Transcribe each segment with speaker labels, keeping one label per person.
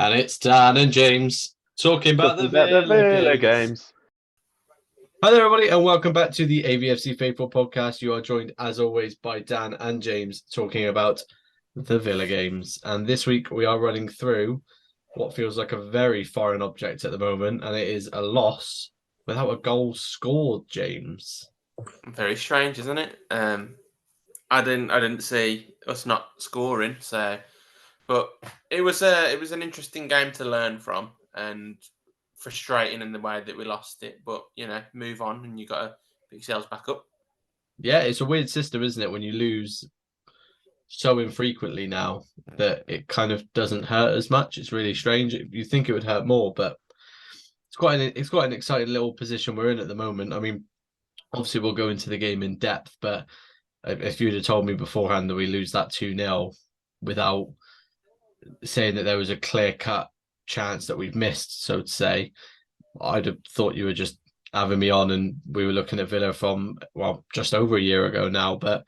Speaker 1: And it's Dan and James talking about the Villa games. Hi there, everybody, and welcome back to the AVFC Faithful Podcast. You are joined, as always, by Dan and James talking about the Villa games. And this week we are running through what feels like a very foreign object at the moment, and it is a loss without a goal scored, James.
Speaker 2: Very strange, isn't it? I didn't see us not scoring, but it was an interesting game to learn from, and frustrating in the way that we lost it. But move on, and you got to pick yourselves back up.
Speaker 1: Yeah, it's a weird system, isn't it? When you lose so infrequently now that it kind of doesn't hurt as much. It's really strange. You think it would hurt more, but it's quite an exciting little position we're in at the moment. I mean, obviously we'll go into the game in depth, but if you'd have told me beforehand that we lose that 2-0 without saying that there was a clear-cut chance that we've missed, so to say, I'd have thought you were just having me on and we were looking at Villa from, just over a year ago now. But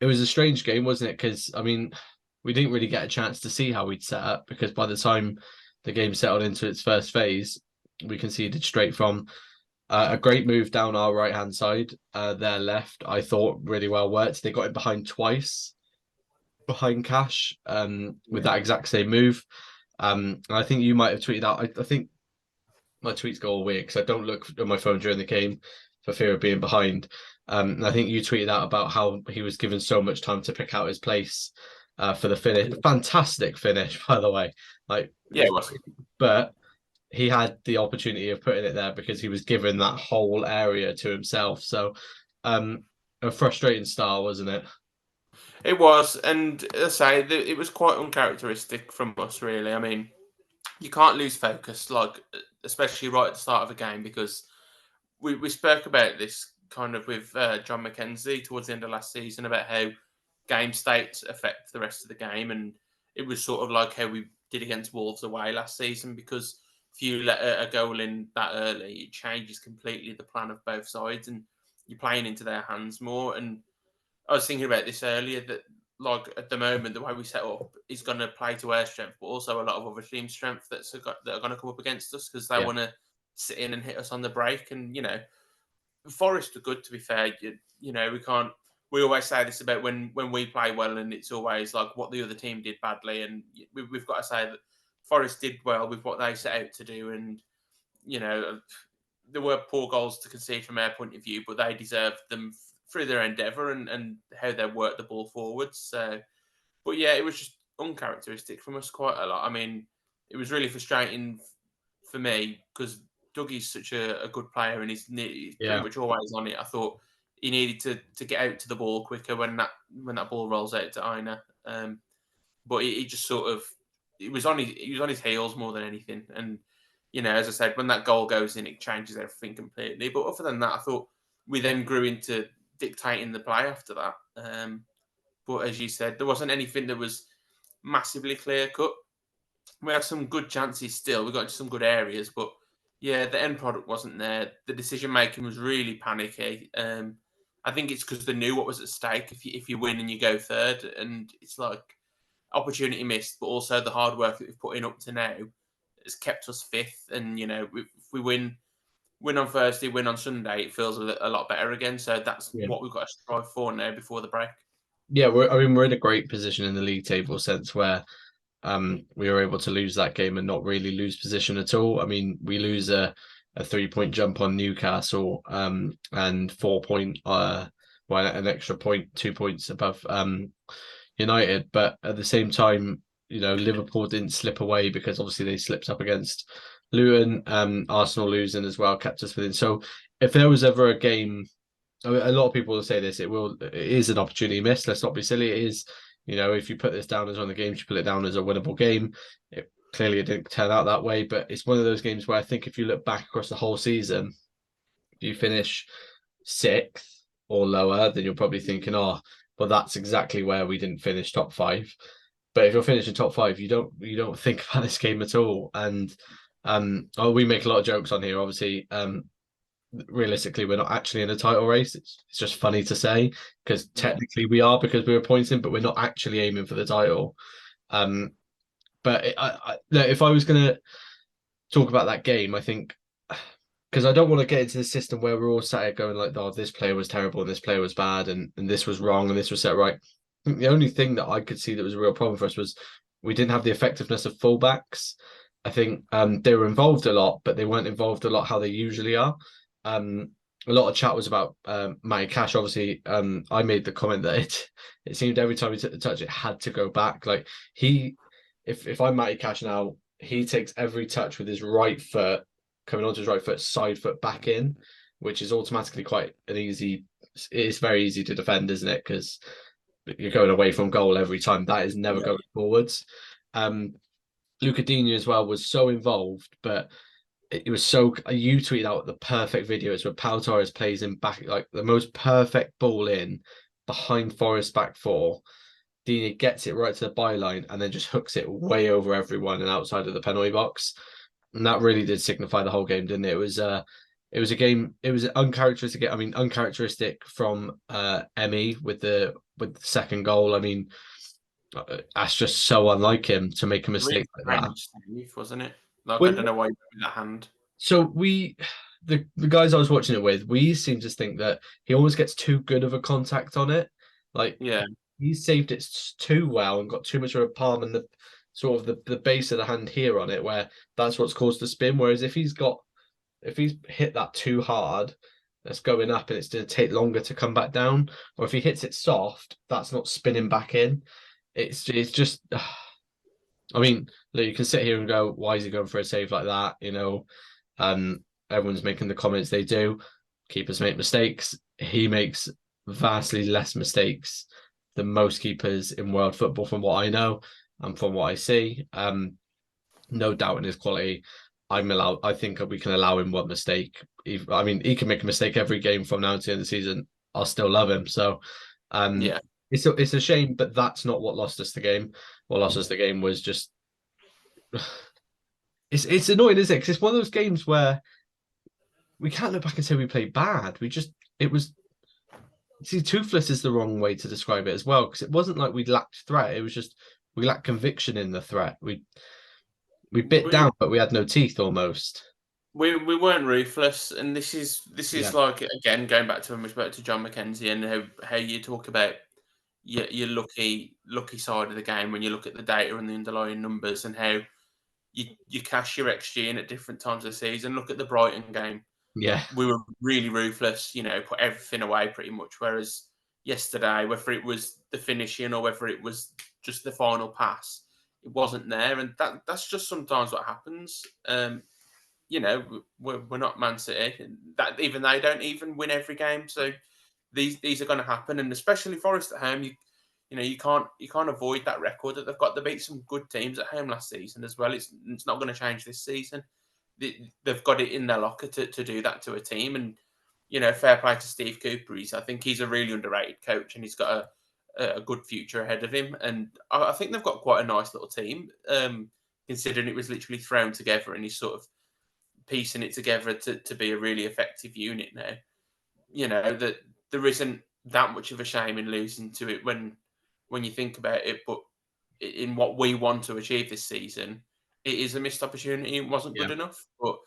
Speaker 1: it was a strange game, wasn't it? Because, I mean, we didn't really get a chance to see how we'd set up, because by the time the game settled into its first phase, we conceded straight from a great move down our right-hand side. Their left, I thought, really well worked. They got it behind twice, behind Cash, with that exact same move. I think you might have tweeted out. I think my tweets go all weird because I don't look at my phone during the game for fear of being behind. I think you tweeted out about how he was given so much time to pick out his place for the finish. Fantastic finish, by the way.
Speaker 2: Yeah, it was.
Speaker 1: But he had the opportunity of putting it there because he was given that whole area to himself. So a frustrating start, wasn't it?
Speaker 2: It was, and as I say, it was quite uncharacteristic from us, really. I mean, you can't lose focus, especially right at the start of a game, because we spoke about this kind of with John McKenzie towards the end of last season about how game states affect the rest of the game, and it was sort of like how we did against Wolves away last season, because if you let a goal in that early, it changes completely the plan of both sides, and you're playing into their hands more. And I was thinking about this earlier, that at the moment, the way we set up is going to play to our strength, but also a lot of other teams' strength that are going to come up against us, because they want to sit in and hit us on the break. And, Forest are good, to be fair. We can't. We always say this about when we play well, and it's always like what the other team did badly. And we've got to say that Forest did well with what they set out to do. And, there were poor goals to concede from our point of view, but they deserved them through their endeavour and how they worked the ball forwards. So, but yeah, it was just uncharacteristic from us quite a lot. I mean, it was really frustrating for me because Dougie's such a good player, and he's pretty much always on it. I thought he needed to get out to the ball quicker when that ball rolls out to Aina. But he just sort of he was on his heels more than anything. And as I said, when that goal goes in, it changes everything completely. But other than that, I thought we then grew into dictating the play after that. But as you said, there wasn't anything that was massively clear cut. We had some good chances still. We got into some good areas, but yeah, the end product wasn't there. The decision making was really panicky. I think it's because they knew what was at stake. If you win and you go third, and it's like opportunity missed, but also the hard work that we've put in up to now has kept us fifth. And if we win on Thursday, win on Sunday, it feels a lot better again. So that's what we've got to strive for now before the break.
Speaker 1: Yeah, we're in a great position in the league table sense where we were able to lose that game and not really lose position at all. I mean, we lose a 3-point jump on Newcastle and 4 point, an extra point, 2 points above United. But at the same time, Liverpool didn't slip away because obviously they slipped up against Luton. Arsenal losing as well kept us within. So if there was ever a game, a lot of people will say this, it is an opportunity missed. Let's not be silly. It is, if you put this down as one of the games, you put it down as a winnable game. Clearly, it didn't turn out that way, but it's one of those games where I think if you look back across the whole season, if you finish 6th or lower, then you're probably thinking, well, that's exactly where we didn't finish top 5. But if you're finishing top 5, you don't think about this game at all. And we make a lot of jokes on here, obviously. Realistically, we're not actually in a title race. It's just funny to say because technically we are, because we were pointing, but we're not actually aiming for the title. But But look, if I was going to talk about that game, I think because I don't want to get into the system where we're all sat here going like, "Oh, this player was terrible and this player was bad and this was wrong and this was set right." I think the only thing that I could see that was a real problem for us was we didn't have the effectiveness of fullbacks. I think they were involved a lot, but they weren't involved a lot how they usually are. A lot of chat was about Matty Cash. Obviously, I made the comment that it seemed every time he took the touch, it had to go back. Like if I'm Matty Cash now, he takes every touch with his right foot, coming onto his right foot, side foot back in, which is automatically quite an easy. It's very easy to defend, isn't it? Because you're going away from goal every time. That is never going forwards. Luca Dini as well was so involved, but it was so. You tweeted out the perfect video. It's where Pau Torres plays him back, like the most perfect ball in behind Forest back four. Dini gets it right to the byline and then just hooks it way over everyone and outside of the penalty box. And that really did signify the whole game, didn't it? It was a game. It was uncharacteristic. I mean, uncharacteristic from Emmy with the second goal. I mean, that's just so unlike him to make a mistake like that.
Speaker 2: Wasn't it? Like, I don't know why he put that hand.
Speaker 1: So the guys I was watching it with, we seem to think that he almost gets too good of a contact on it. Like, he saved it too well and got too much of a palm and the sort of the base of the hand here on it, where that's what's caused the spin. Whereas if he's hit that too hard, that's going up and it's going to take longer to come back down. Or if he hits it soft, that's not spinning back in. It's just. I mean, you can sit here and go, why is he going for a save like that? You know, everyone's making the comments they do. Keepers make mistakes. He makes vastly less mistakes than most keepers in world football, from what I know and from what I see. No doubt in his quality. I think we can allow him one mistake. He can make a mistake every game from now to the end of the season. I'll still love him. So, it's a shame, but that's not what lost us the game. What lost us the game was just it's annoying, isn't it? Because it's one of those games where we can't look back and say we played bad. Toothless is the wrong way to describe it as well, because it wasn't like we lacked threat. It was just we lacked conviction in the threat. We bit down, but we had no teeth almost.
Speaker 2: We weren't ruthless, and this is like, again, going back to when we spoke to John McKenzie and how you talk about your lucky side of the game when you look at the data and the underlying numbers and how you cash your XG in at different times of the season. Look at the Brighton game.
Speaker 1: Yeah,
Speaker 2: we were really ruthless, put everything away pretty much. Whereas yesterday, whether it was the finishing or whether it was just the final pass, it wasn't there. And that's just sometimes what happens. We're not Man City. That even they don't even win every game. So these are going to happen, and especially Forest at home. You can't avoid that record that they've got. They beat some good teams at home last season as well. It's not going to change this season. They've got it in their locker to do that to a team, and fair play to Steve Cooper. I think he's a really underrated coach, and he's got a good future ahead of him. And I think they've got quite a nice little team, considering it was literally thrown together, and he's sort of piecing it together to be a really effective unit now. That there isn't that much of a shame in losing to it when you think about it, but in what we want to achieve this season, it is a missed opportunity. It wasn't good enough, but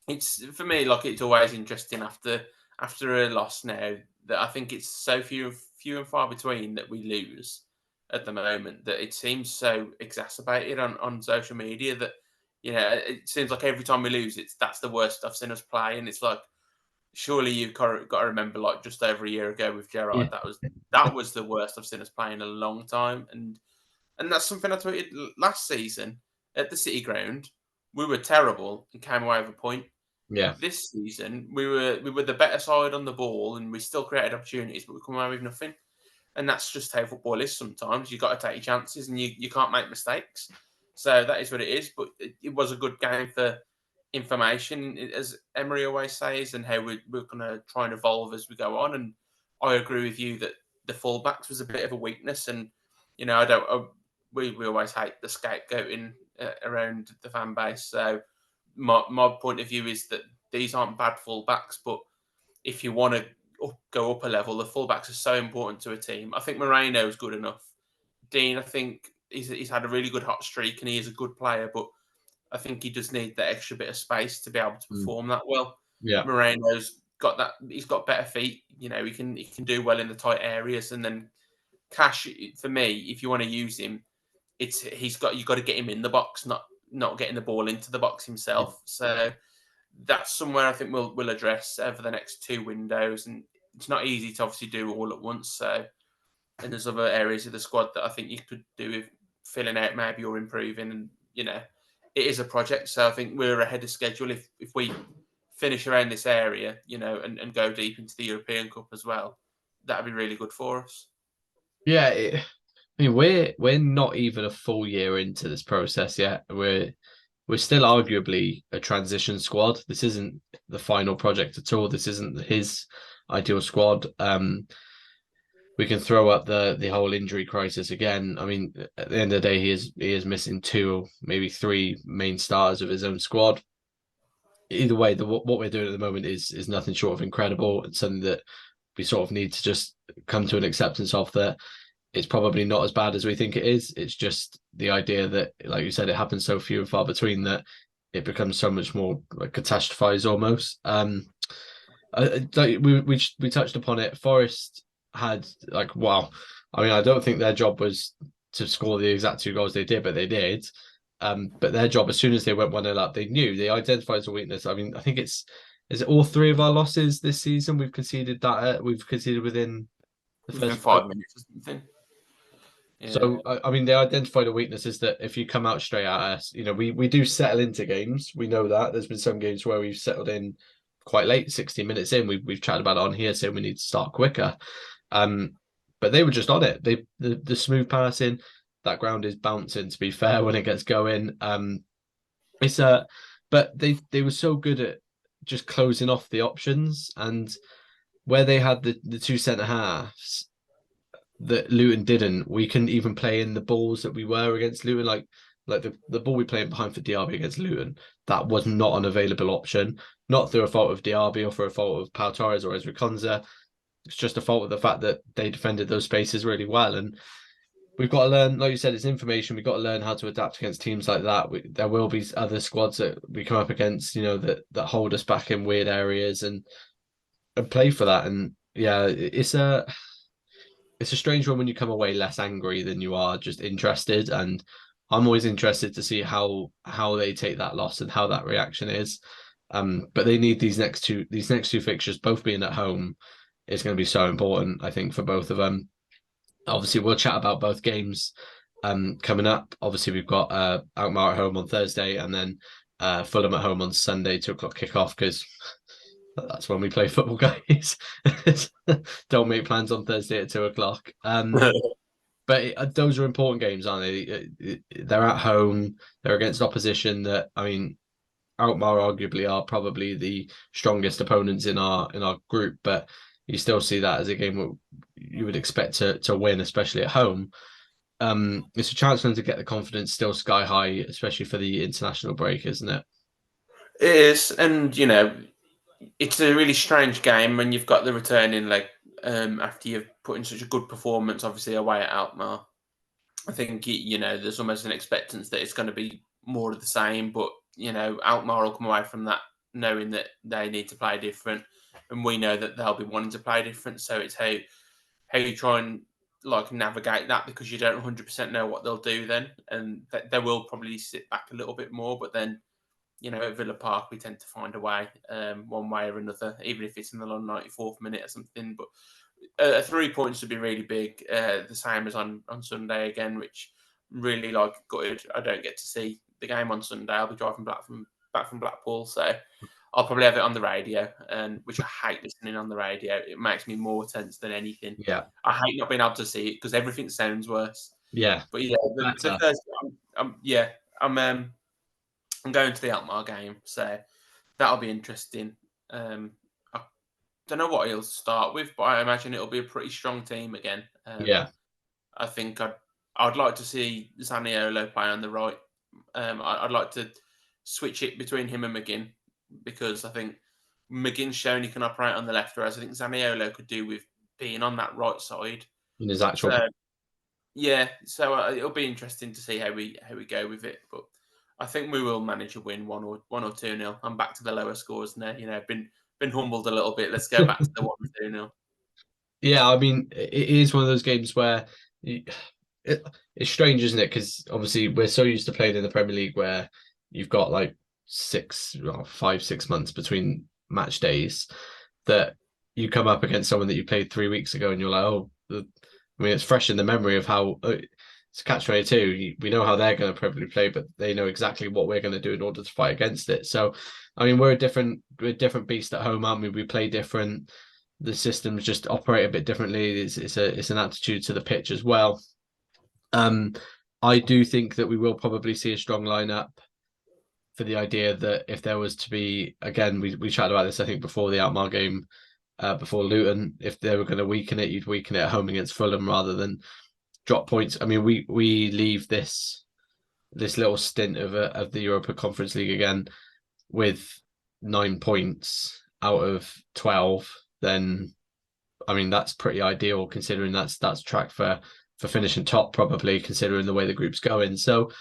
Speaker 2: it's for me, like, it's always interesting after a loss now that I think it's so few and far between that we lose at the moment, that it seems so exacerbated on social media that it seems like every time we lose, that's the worst I've seen us play, and it's like, surely you've got to remember, like, just over a year ago with Gerrard, that was the worst I've seen us play in a long time, and that's something I tweeted last season at the City Ground. We were terrible and came away with a point.
Speaker 1: Yeah.
Speaker 2: This season we were the better side on the ball, and we still created opportunities, but we come away with nothing. And that's just how football is sometimes. You've got to take your chances, and you can't make mistakes. So that is what it is. But it was a good game for information, as Emery always says, and how we're going to try and evolve as we go on. And I agree with you that the fullbacks was a bit of a weakness. And, we always hate the scapegoating around the fan base. So my point of view is that these aren't bad fullbacks, but if you want to go up a level, the fullbacks are so important to a team. I think Moreno is good enough. Dean, I think he's had a really good hot streak and he is a good player, but I think he does need that extra bit of space to be able to perform that well.
Speaker 1: Yeah.
Speaker 2: Moreno's got that. He's got better feet. You know, he can do well in the tight areas. And then Cash, for me, if you want to use him, you've got to get him in the box, not getting the ball into the box himself. So that's somewhere I think we'll address over the next 2 windows. And it's not easy to obviously do all at once. So, and there's other areas of the squad that I think you could do with filling out maybe or improving. And it is a project. So I think we're ahead of schedule if we finish around this area, and go deep into the European Cup as well. That'd be really good for us.
Speaker 1: Yeah, I mean, we're not even a full year into this process yet. We're still arguably a transition squad. This isn't the final project at all. This isn't his ideal squad. We can throw up the whole injury crisis again. I mean, at the end of the day, he is missing 2, maybe 3 main starters of his own squad. Either way, what we're doing at the moment is nothing short of incredible. It's something that we sort of need to just come to an acceptance of, that it's probably not as bad as we think it is. It's just the idea that, like you said, it happens so few and far between that it becomes so much more like catastrophized almost. We touched upon it. Forest had wow. I mean, I don't think their job was to score the exact 2 goals they did, but they did. But their job, as soon as they went 1-0 up, they identified as a weakness. I mean, I think is it all 3 of our losses this season we've conceded within the first
Speaker 2: 5 minutes or something.
Speaker 1: Yeah. So I mean, they identified a weakness is that if you come out straight at us, we do settle into games. We know that there's been some games where we've settled in quite late, 60 minutes in. We've chatted about it on here, saying we need to start quicker. But they were just on it. The smooth passing, that ground is bouncing, to be fair, when it gets going. But they were so good at just closing off the options, and where they had the 2 centre halves that Luton didn't, we couldn't even play in the balls that we were against Luton. Like the ball we played behind for Diaby against Luton, that was not an available option. Not through a fault of Diaby or for a fault of Pau Torres or Ezri Konsa. It's just a fault of the fact that they defended those spaces really well. And we've got to learn, like you said, it's information. We've got to learn how to adapt against teams like that. There will be other squads that we come up against, that hold us back in weird areas and play for that. And yeah, it's a strange one when you come away less angry than you are just interested. And I'm always interested to see how they take that loss and how that reaction is. But they need these next two fixtures, both being at home, is going to be so important, I think, for both of them. Obviously, we'll chat about both games coming up. Obviously, we've got Alkmaar at home on Thursday and then Fulham at home on Sunday, 2:00 kickoff, because that's when we play football, guys. Don't make plans on Thursday at 2:00. But those are important games, aren't they? They're at home. They're against opposition that, I mean, Alkmaar arguably are probably the strongest opponents in our group, but you still see that as a game where you would expect to win, especially at home. It's a chance for them to get the confidence still sky high, especially for the international break, isn't it?
Speaker 2: It is, and it's a really strange game when you've got the returning leg after you've put in such a good performance, obviously away at Alkmaar. I think there's almost an expectance that it's going to be more of the same, but Alkmaar will come away from that knowing that they need to play different, and we know that they'll be wanting to play different. So it's how you try and navigate that, because you don't 100% know what they'll do then, and they will probably sit back a little bit more. But then at Villa Park, we tend to find a way, one way or another, even if it's in the 94th minute or something. But 3 points would be really big, the same as on Sunday again, which really gutted. I don't get to see the game on Sunday. I'll be driving back from Blackpool, so I'll probably have it on the radio, and which I hate listening on the radio. It makes me more tense than anything.
Speaker 1: Yeah,
Speaker 2: I hate not being able to see it because everything sounds worse.
Speaker 1: Yeah,
Speaker 2: but the first, I'm going to the Alkmaar game, so that'll be interesting. I don't know what he'll start with, but I imagine it'll be a pretty strong team again. I think I'd like to see Zaniolo play on the right. I'd like to switch it between him and McGinn, because I think McGinn's shown he can operate on the left, whereas I think Zaniolo could do with being on that right side.
Speaker 1: In his actual
Speaker 2: Yeah, so it'll be interesting to see how we go with it, but I think we will manage a win 1 or 2-0. I'm back to the lower scores now. Been humbled a little bit. Let's go back to the 1-2-0.
Speaker 1: Yeah, I mean, it is one of those games where it's strange, isn't it? Because obviously we're so used to playing in the Premier League where you've got like 5, 6 months between match days that you come up against someone that you played 3 weeks ago and you're like, oh, I mean, it's fresh in the memory of how it's catch-22. We know how they're going to probably play, but they know exactly what we're going to do in order to fight against it. So, I mean, we're a different beast at home, aren't we? We play different. The systems just operate a bit differently. It's an attitude to the pitch as well. I do think that we will probably see a strong lineup for the idea that if there was to be, again, we chatted about this, I think, before the Alkmaar game, before Luton, if they were going to weaken it, you'd weaken it at home against Fulham rather than drop points. I mean, we leave this little stint of the Europa Conference League again with 9 points out of 12, then I mean that's pretty ideal considering that's track for finishing top, probably considering the way the group's going. So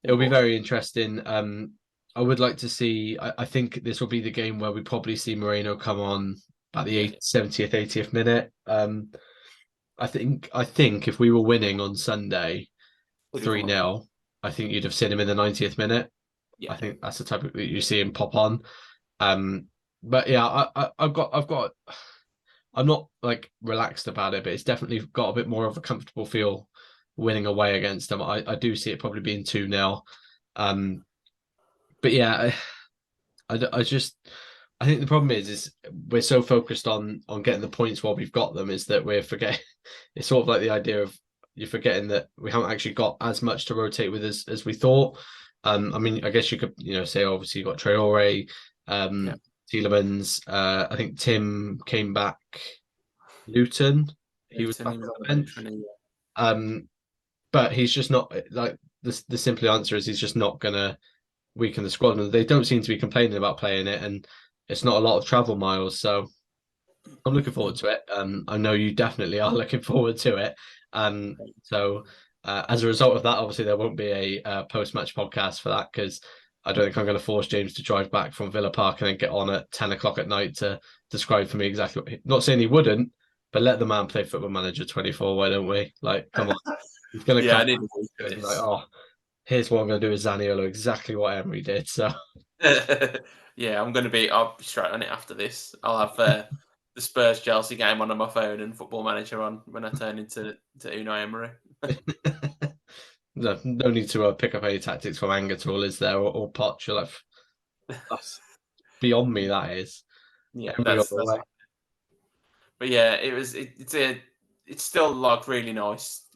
Speaker 1: it'll be very interesting. I would like to see. I think this will be the game where we probably see Moreno come on at the 70th, 80th minute. I think if we were winning on Sunday 3-0, I think you'd have seen him in the 90th minute. Yeah. I think that's the type of you see him pop on. But yeah, I'm not like relaxed about it, but it's definitely got a bit more of a comfortable feel winning away against them. I do see it probably being 2-0. But yeah, I think the problem is we're so focused on getting the points while we've got them is that we're forgetting. It's sort of like the idea of you're forgetting that we haven't actually got as much to rotate with as we thought. I mean, I guess you could say obviously you got Traore, Tielemans. I think Tim came back. Luton, he was back on the bench. But he's just not like the simple answer is he's just not gonna weaken the squad, and they don't seem to be complaining about playing it, and it's not a lot of travel miles, so I'm looking forward to it. I know you definitely are looking forward to it. So as a result of that, obviously there won't be a post-match podcast for that because I don't think I'm going to force James to drive back from Villa Park and then get on at 10 o'clock at night to describe for me exactly. Not saying he wouldn't, but let the man play Football Manager 24. Why don't we? Like, come on, he's going to come. Like, oh, here's what I'm going to do with Zaniolo, exactly what Emery did. So.
Speaker 2: Yeah, I'll be straight on it after this. I'll have the Spurs Chelsea game on my phone and Football Manager on when I turn into Unai Emery.
Speaker 1: No need to pick up any tactics from Angertal, is there, or Poch? You're like, that's beyond me. That is.
Speaker 2: Yeah, that's but yeah, it's still like really nice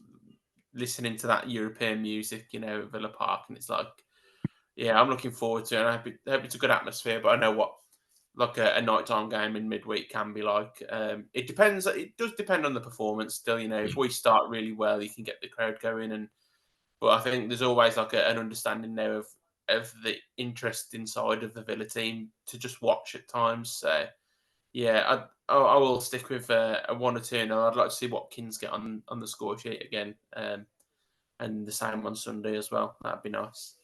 Speaker 2: listening to that European music, at Villa Park, and it's like, yeah, I'm looking forward to it. And I hope it's a good atmosphere, but I know what like a nighttime game in midweek can be like. It depends. It does depend on the performance. Still, if we start really well, you can get the crowd going, but I think there's always like an understanding now of the interest inside of the Villa team to just watch at times. So yeah, I will stick with a 1-2, and I'd like to see Watkins get on the score sheet again, and the same on Sunday as well. That'd be nice.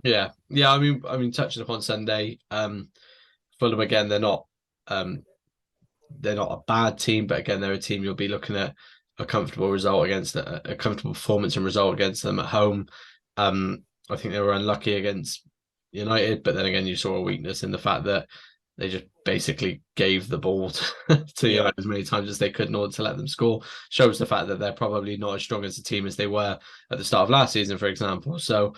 Speaker 1: Yeah. I mean, touching upon Sunday, Fulham again. They're not a bad team, but again, they're a team you'll be looking at a comfortable result against a comfortable performance and result against them at home. I think they were unlucky against United, but then again, you saw a weakness in the fact that they just basically gave the ball to United as many times as they could in order to let them score. Shows the fact that they're probably not as strong as a team as they were at the start of last season, for example. So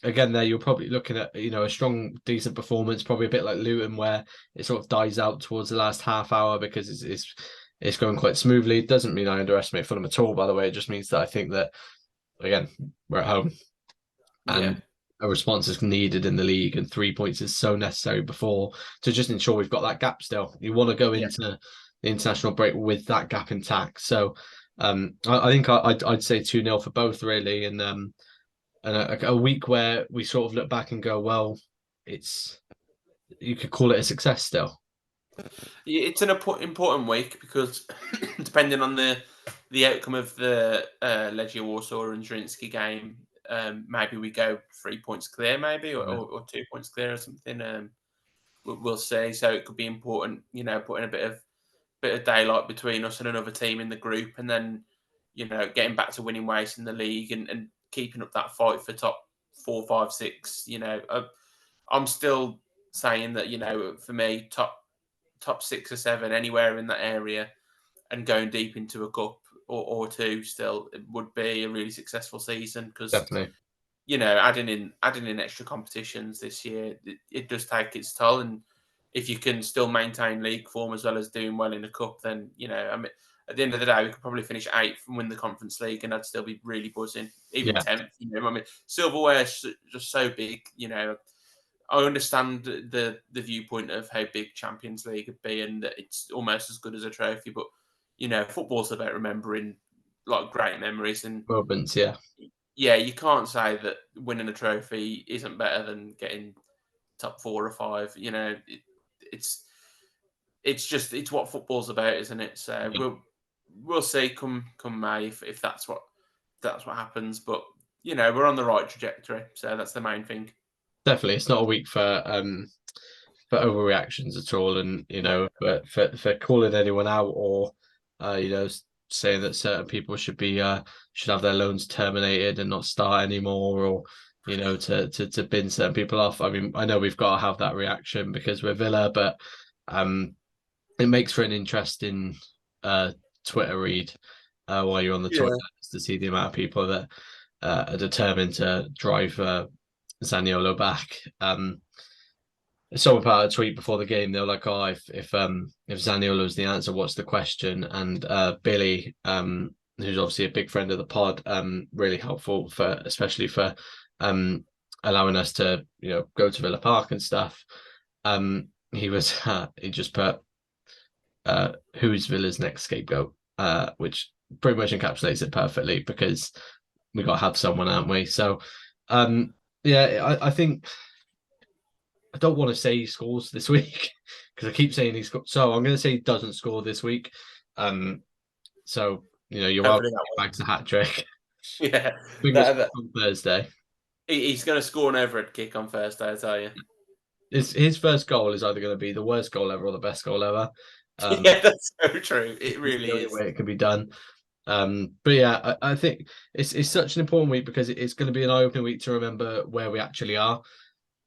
Speaker 1: again, there you're probably looking at a strong, decent performance, probably a bit like Luton, where it sort of dies out towards the last half hour because it's going quite smoothly. It doesn't mean I underestimate Fulham at all, by the way. It just means that I think that again we're at home and a response is needed in the league, and 3 points is so necessary before to just ensure we've got that gap still. You want to go into the international break with that gap intact. So I think I'd say 2-0 for both, really, and a week where we sort of look back and go, well, you could call it a success still.
Speaker 2: It's an important week because depending on the the outcome of the Legia Warsaw and Zrinski game, maybe we go 3 points clear, maybe, or 2 points clear or something. We'll see. So it could be important, putting a bit of daylight between us and another team in the group, and then getting back to winning ways in the league and keeping up that fight for top 4, 5, 6. I'm still saying that for me, top 6 or 7 anywhere in that area, and going deep into a cup or two still, it would be a really successful season, because
Speaker 1: Definitely.
Speaker 2: adding in extra competitions this year, it does take its toll. And if you can still maintain league form as well as doing well in the cup, then I mean, at the end of the day, we could probably finish 8th and win the Conference League, and I'd still be really buzzing. Even
Speaker 1: Yeah.
Speaker 2: 10th, I mean, silverware is just so big. I understand the viewpoint of how big Champions League would be, and that it's almost as good as a trophy. But football's about remembering like great memories, and
Speaker 1: Moments, yeah.
Speaker 2: yeah, you can't say that winning a trophy isn't better than getting top 4 or 5. It's what football's about, isn't it? So we'll see come May if that's what happens. But we're on the right trajectory, so that's the main thing.
Speaker 1: Definitely, it's not a week for overreactions at all, and but for calling anyone out, or saying that certain people should have their loans terminated and not start anymore, or to bin certain people off. I mean, I know we've got to have that reaction because we're Villa, but it makes for an interesting Twitter read while you're on the toilet, to see the amount of people that are determined to drive Zaniolo back. Someone put out a tweet before the game. They were like, "Oh, if Zaniolo is the answer, what's the question?" And Billy, who's obviously a big friend of the pod, really helpful especially for allowing us to go to Villa Park and stuff. He just put who's Villa's next scapegoat, which pretty much encapsulates it perfectly, because we got to have someone, aren't we? So I think. I don't want to say he scores this week because I keep saying he scores. So I'm going to say he doesn't score this week. So you're welcome back to hat trick.
Speaker 2: Yeah,
Speaker 1: on Thursday.
Speaker 2: He's going to score an overhead kick on Thursday, I tell you.
Speaker 1: His first goal is either going to be the worst goal ever or the best goal ever.
Speaker 2: Yeah, that's so true. It really is.
Speaker 1: The way it can be done. But yeah, I think it's such an important week because it's going to be an eye-opening week to remember where we actually are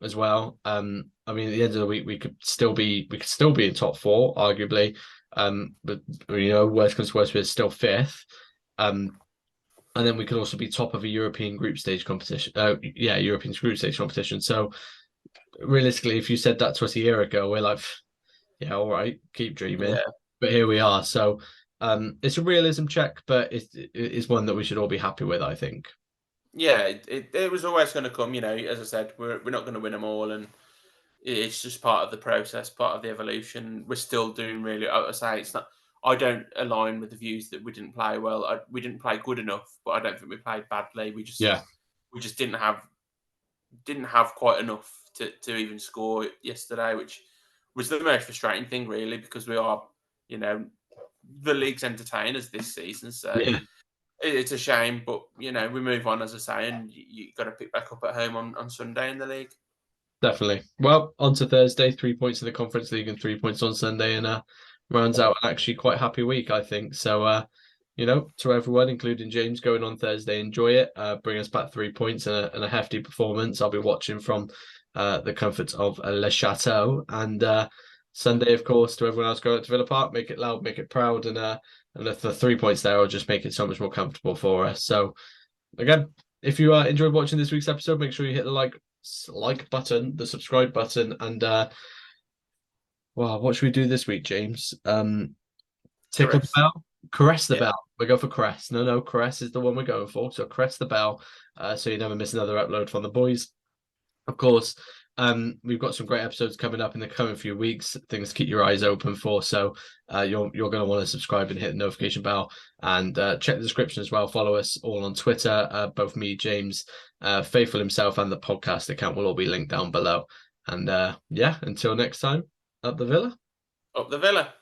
Speaker 1: as well. I mean, at the end of the week, we could still be in top 4, arguably. But worst comes to worst, we're still 5th. And then we could also be top of a European group stage competition. European group stage competition. So realistically, if you said that to us a year ago, we're like, yeah, all right, keep dreaming. Yeah. But here we are. So it's a realism check, but it's one that we should all be happy with, I think.
Speaker 2: Yeah, it was always going to come. As I said, we're not going to win them all, and it's just part of the process, part of the evolution. We're still doing really. I say it's not. I don't align with the views that we didn't play well. We didn't play good enough, but I don't think we played badly. We just didn't have quite enough to even score yesterday, which was the most frustrating thing, really, because we are, the league's entertainers this season. So it's a shame, but we move on, as I say, and you got to pick back up at home on Sunday in the league.
Speaker 1: Definitely. Well, on to Thursday, 3 points in the Conference League and 3 points on Sunday, and rounds out an actually quite happy week, I think. So, to everyone, including James, going on Thursday, enjoy it. Bring us back 3 points and a hefty performance. I'll be watching from the comforts of Le Chateau. And Sunday, of course, to everyone else, go out to Villa Park, make it loud, make it proud, and the 3 points there will just make it so much more comfortable for us. So, again, if you enjoyed watching this week's episode, make sure you hit the like button, the subscribe button, and what should we do this week, James? Tickle the bell, caress the bell. We go for caress. No, caress is the one we're going for. So caress the bell, so you never miss another upload from the boys. Of course, we've got some great episodes coming up in the coming few weeks. Things to keep your eyes open for. So you're going to want to subscribe and hit the notification bell, and check the description as well. Follow us all on Twitter. Both me, James, Faithful himself, and the podcast account will all be linked down below. And until next time, up the Villa.
Speaker 2: Up the Villa.